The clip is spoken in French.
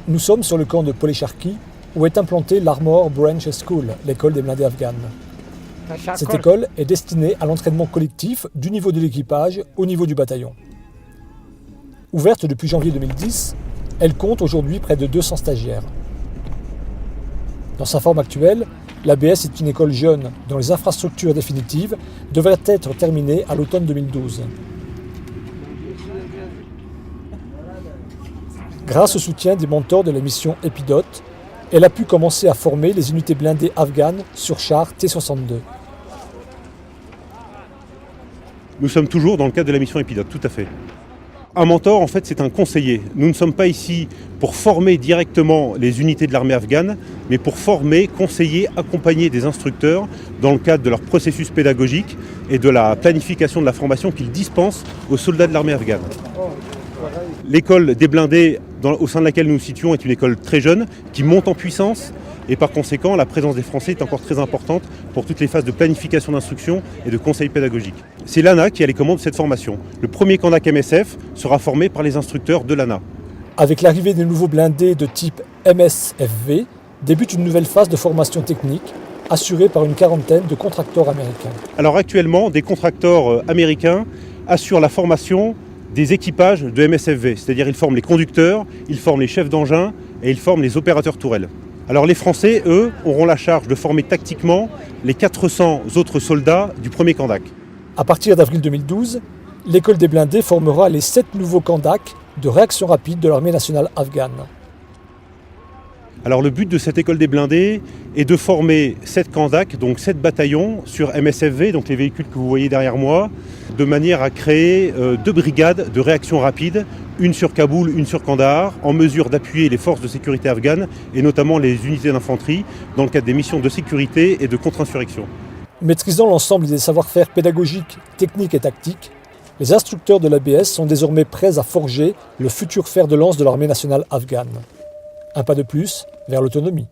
Nous sommes sur le camp de Polecharki, où est implantée l'Armor Branch School, l'école des blindés afghanes. Cette école est destinée à l'entraînement collectif du niveau de l'équipage au niveau du bataillon. Ouverte depuis janvier 2010, elle compte aujourd'hui près de 200 stagiaires. Dans sa forme actuelle, l'ABS est une école jeune dont les infrastructures définitives devraient être terminées à l'automne 2012. Grâce au soutien des mentors de la mission Epidote, elle a pu commencer à former les unités blindées afghanes sur chars T-62. Nous sommes toujours dans le cadre de la mission Epidote, tout à fait. Un mentor, en fait, c'est un conseiller. Nous ne sommes pas ici pour former directement les unités de l'armée afghane, mais pour former, conseiller, accompagner des instructeurs dans le cadre de leur processus pédagogique et de la planification de la formation qu'ils dispensent aux soldats de l'armée afghane. L'école des blindés au sein de laquelle nous nous situons est une école très jeune, qui monte en puissance, et par conséquent, la présence des Français est encore très importante pour toutes les phases de planification d'instruction et de conseil pédagogique. C'est l'ANA qui a les commandes de cette formation. Le premier Candac MSF sera formé par les instructeurs de l'ANA. Avec l'arrivée des nouveaux blindés de type MSFV, débute une nouvelle phase de formation technique, assurée par une quarantaine de contracteurs américains. Alors actuellement, des contracteurs américains assurent la formation des équipages de MSFV, c'est-à-dire ils forment les conducteurs, ils forment les chefs d'engin et ils forment les opérateurs tourelles. Alors les Français, eux, auront la charge de former tactiquement les 400 autres soldats du premier Candac. À partir d'avril 2012, l'école des blindés formera les 7 nouveaux Candac de réaction rapide de l'armée nationale afghane. Alors le but de cette école des blindés est de former 7 Candac, donc 7 bataillons sur MSFV, donc les véhicules que vous voyez derrière moi, de manière à créer 2 brigades de réaction rapide, une sur Kaboul, une sur Kandahar, en mesure d'appuyer les forces de sécurité afghanes et notamment les unités d'infanterie dans le cadre des missions de sécurité et de contre-insurrection. Maîtrisant l'ensemble des savoir-faire pédagogiques, techniques et tactiques, les instructeurs de l'ABS sont désormais prêts à forger le futur fer de lance de l'armée nationale afghane. Un pas de plus vers l'autonomie.